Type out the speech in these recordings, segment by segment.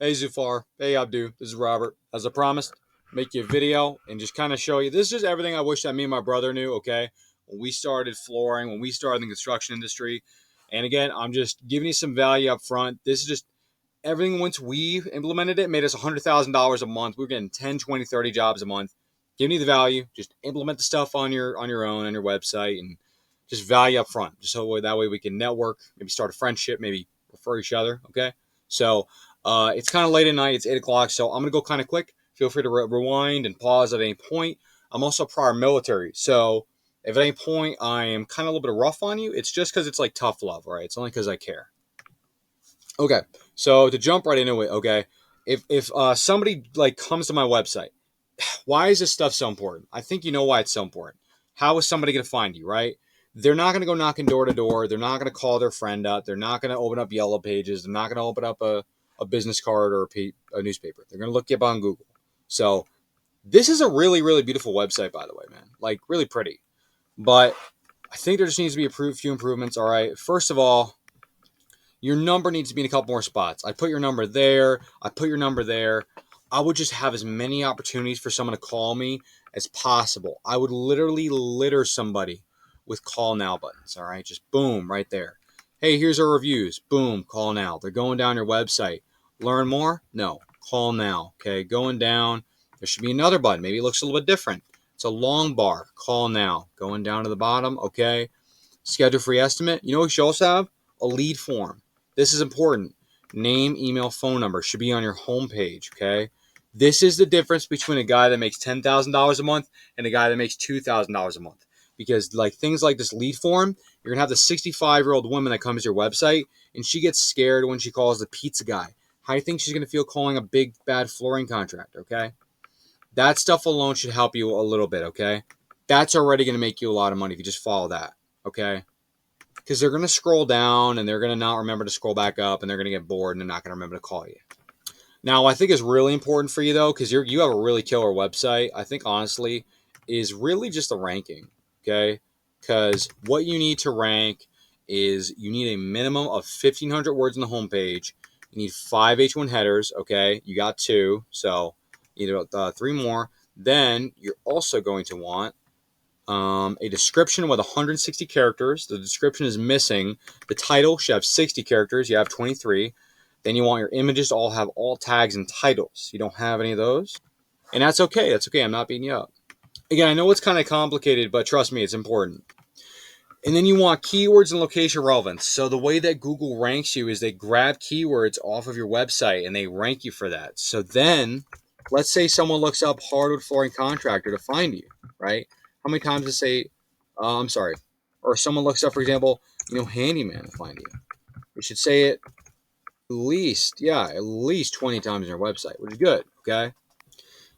Hey Zufar, hey Abdu, this is Robert. As I promised, make you a video and just kind of show you. This is just everything I wish that me and my brother knew, okay? When we started flooring, when we started in the construction industry. And again, I'm just giving you some value up front. This is just everything once we implemented it, made us $100,000 a month. We were getting 10, 20, 30 jobs a month. Giving you the value, just implement the stuff on your own, on your website, and just value up front. Just so that way we can network, maybe start a friendship, maybe refer each other, okay? So it's kind of late at night. It's 8 o'clock, so I'm going to go kind of quick. Feel free to rewind and pause at any point. I'm also prior military, so if at any point I am kind of a little bit rough on you, it's just because it's like tough love, right? It's only because I care. Okay, so to jump right into it, okay, if somebody like comes to my website, why is this stuff so important? I think you know why it's so important. How is somebody going to find you, right? They're not going to go knocking door to door. They're not going to call their friend up. They're not going to open up yellow pages. They're not going to open up a business card or a newspaper. They're going to look you up on Google. So this is a really, really beautiful website, by the way, man. Like, really pretty. But I think there just needs to be a few improvements, all right? First of all, your number needs to be in a couple more spots. I put your number there. I put your number there. I would just have as many opportunities for someone to call me as possible. I would literally litter somebody with call now buttons. All right, just boom right there. Hey, here's our reviews. Boom, call now. They're going down your website. Learn more? No, call now. Okay, going down. There should be another button. Maybe it looks a little bit different. It's a long bar. Call now. Going down to the bottom. Okay. Schedule free estimate. You know what you should also have? A lead form. This is important. Name, email, phone number should be on your homepage, okay? This is the difference between a guy that makes $10,000 a month and a guy that makes $2,000 a month. Because like things like this lead form, you're gonna have the 65-year-old woman that comes to your website and she gets scared when she calls the pizza guy. How do you think she's gonna feel calling a big bad flooring contractor? Okay, that stuff alone should help you a little bit. Okay, that's already gonna make you a lot of money if you just follow that. Okay, because they're going to scroll down and they're going to not remember to scroll back up and they're going to get bored and they're not going to remember to call you. Now, I think is really important for you though, because you have a really killer website. I think honestly is really just the ranking, okay? Because what you need to rank is you need a minimum of 1,500 words on the homepage. You need 5 H1 headers, okay? You got 2, so you need 3 more. Then you're also going to want a description with 160 characters. The description is missing. The title should have 60 characters. You have 23. Then you want your images to all have all tags and titles. You don't have any of those. And that's okay. That's okay. I'm not beating you up. Again, I know it's kind of complicated, but trust me, it's important. And then you want keywords and location relevance. So the way that Google ranks you is they grab keywords off of your website and they rank you for that. So then, let's say someone looks up hardwood flooring contractor to find you, right? How many times does say, I'm sorry, or someone looks up, for example, handyman to find you? We should say it at least 20 times on your website, which is good, okay?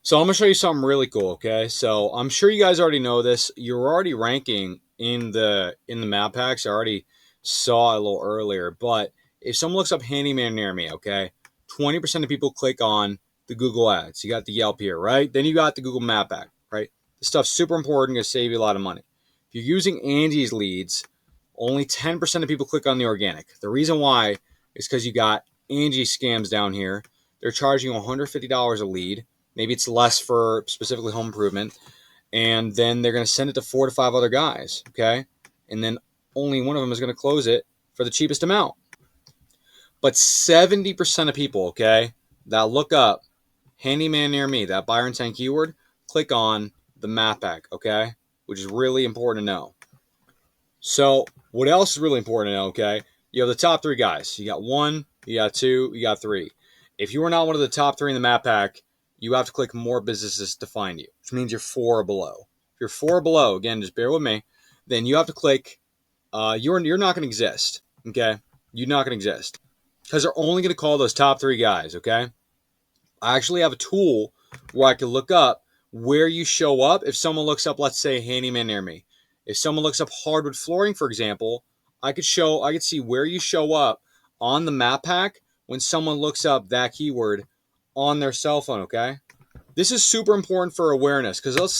So I'm gonna show you something really cool, okay? So I'm sure you guys already know this. You're already ranking in the map packs. I already saw it a little earlier, but if someone looks up Handyman Near Me, okay, 20% of people click on the Google ads. You got the Yelp here, right? Then you got the Google Map pack, right? This stuff's super important, gonna save you a lot of money. If you're using Angie's leads, only 10% of people click on the organic. The reason why is because you got Angie scams down here. They're charging you $150 a lead. Maybe it's less for specifically home improvement. And then they're going to send it to 4 to 5 other guys. Okay. And then only one of them is going to close it for the cheapest amount. But 70% of people, okay, that look up Handyman Near Me, that buyer intent keyword, click on the map pack. Okay. Which is really important to know. So, what else is really important to know, okay? You have the top 3 guys. You got 1, you got 2, you got 3. If you are not one of the top 3 in the map pack, you have to click more businesses to find you, which means you're 4 or below. If you're 4 or below, again, just bear with me, then you have to click, you're not going to exist, okay? You're not going to exist because they're only going to call those top 3 guys, okay? I actually have a tool where I can look up where you show up. If someone looks up, let's say, Handyman Near Me. If someone looks up hardwood flooring, for example, I could see where you show up on the map pack when someone looks up that keyword on their cell phone, okay? This is super important for awareness because let's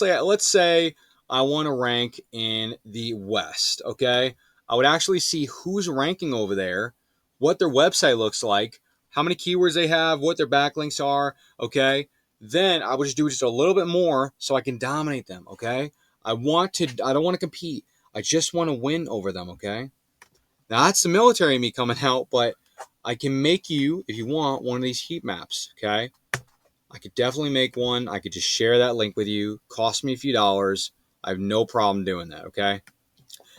say I want to rank in the West, okay? I would actually see who's ranking over there, what their website looks like, how many keywords they have, what their backlinks are, okay? Then I would just do just a little bit more so I can dominate them, okay? I don't want to compete. I just want to win over them, okay? Now that's the military in me coming out, but I can make you, if you want, one of these heat maps, okay? I could definitely make one. I could just share that link with you. Cost me a few dollars. I have no problem doing that, okay?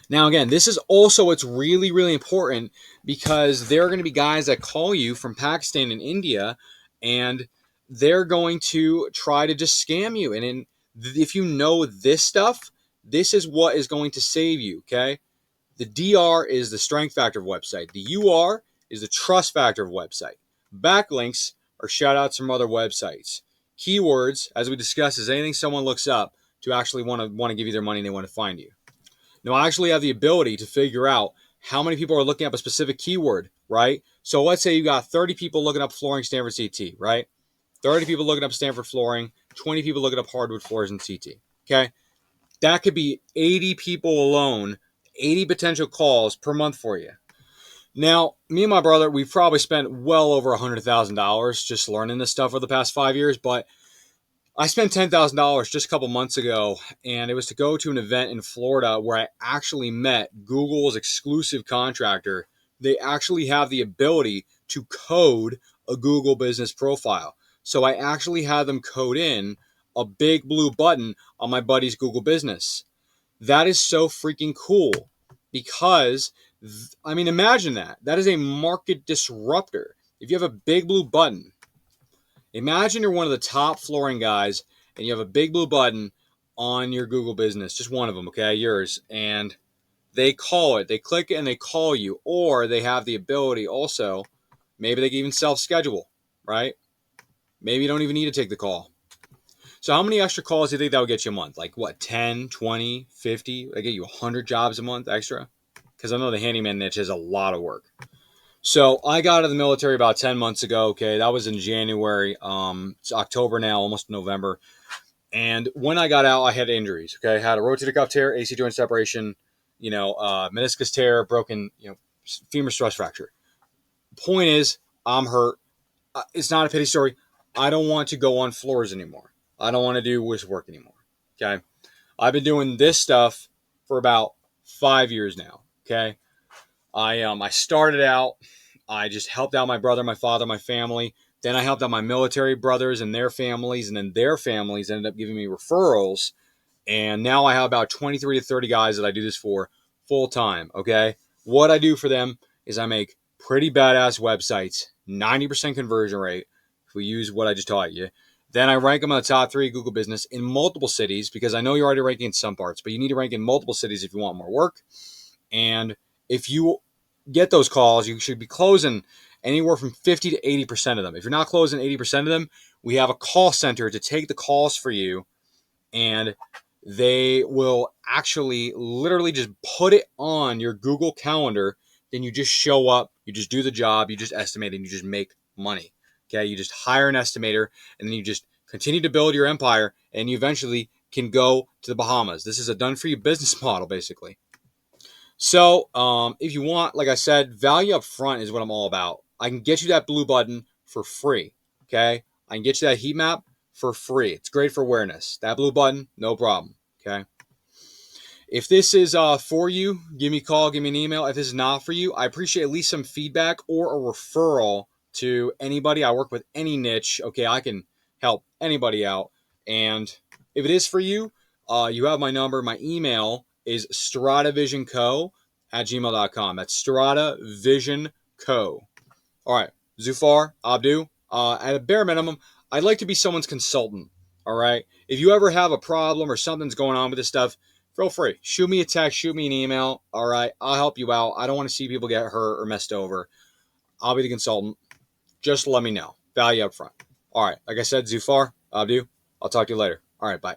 Now, again, this is also what's really, really important because there are going to be guys that call you from Pakistan and India, and they're going to try to just scam you. And if you know this stuff, this is what is going to save you, okay? The DR is the strength factor of website. The UR is the trust factor of website. Backlinks are shout outs from other websites. Keywords, as we discussed, is anything someone looks up to actually want to give you their money and they want to find you. Now, I actually have the ability to figure out how many people are looking up a specific keyword, right? So let's say you got 30 people looking up flooring Stanford CT, right? 30 people looking up Stanford flooring, 20 people looking up hardwood floors in CT, okay? That could be 80 people alone, 80 potential calls per month for you. Now, me and my brother, we've probably spent well over $100,000 just learning this stuff over the past 5 years, but I spent $10,000 just a couple months ago, and it was to go to an event in Florida where I actually met Google's exclusive contractor. They actually have the ability to code a Google business profile. So I actually had them code in a big blue button on my buddy's Google business. That is so freaking cool because, I mean, imagine that. That is a market disruptor. If you have a big blue button, imagine you're one of the top flooring guys and you have a big blue button on your Google business, just one of them, okay, yours, and they click it and they call you, or they have the ability also, maybe they can even self-schedule, right? Maybe you don't even need to take the call. So how many extra calls do you think that would get you a month? Like what, 10, 20, 50? They get you 100 jobs a month extra? Because I know the handyman niche is a lot of work. So I got out of the military about 10 months ago. Okay, that was in January. It's October now, almost November. And when I got out, I had injuries. Okay, I had a rotator cuff tear, AC joint separation, meniscus tear, broken, femur stress fracture. Point is, I'm hurt. It's not a pity story. I don't want to go on floors anymore. I don't want to do wish work anymore. Okay, I've been doing this stuff for about 5 years now. Okay, I started out. I just helped out my brother, my father, my family. Then I helped out my military brothers and their families, and then their families ended up giving me referrals. And now I have about 23 to 30 guys that I do this for full time. Okay, what I do for them is I make pretty badass websites, 90% conversion rate. If we use what I just taught you, then I rank them on the top 3 Google business in multiple cities because I know you're already ranking in some parts, but you need to rank in multiple cities if you want more work. And if you get those calls, you should be closing anywhere from 50 to 80% of them. If you're not closing 80% of them, we have a call center to take the calls for you, and they will actually literally just put it on your Google Calendar. Then you just show up, you just do the job, you just estimate, and you just make money. Okay, you just hire an estimator, and then you just continue to build your empire, and you eventually can go to the Bahamas. This is a done-for-you business model, basically. So, if you want, like I said, value up front is what I'm all about. I can get you that blue button for free. Okay, I can get you that heat map for free. It's great for awareness. That blue button, no problem. Okay. If this is for you, give me a call, give me an email. If this is not for you, I appreciate at least some feedback or a referral to anybody. I work with any niche. Okay, I can help anybody out. And if it is for you, you have my number. My email is stradavisionco@gmail.com. That's stradavisionco. All right, Zufar, Abdu, at a bare minimum, I'd like to be someone's consultant. All right. If you ever have a problem or something's going on with this stuff, feel free. Shoot me a text, shoot me an email. All right. I'll help you out. I don't want to see people get hurt or messed over. I'll be the consultant. Just let me know. Value up front. All right. Like I said, Zufar, Abdu, I'll talk to you later. All right. Bye.